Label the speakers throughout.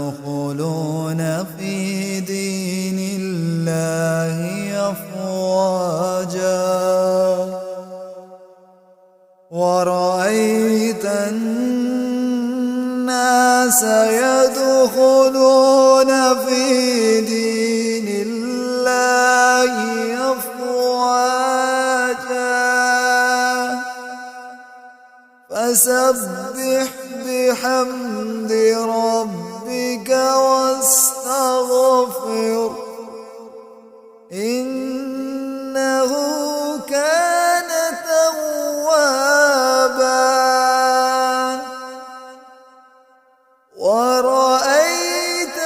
Speaker 1: يدخلون في دين الله أفواجا ورأيت الناس يدخلون في دين الله أفواجا فسبح بحمد ربك واستغفر إنه كان توابا ورأيت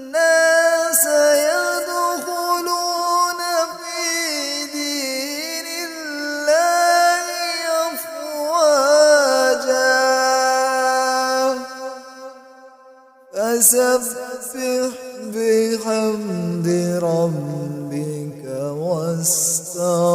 Speaker 1: الناس يدخلون في دين الله أفواجا فسبح بحمد ربك واستغفر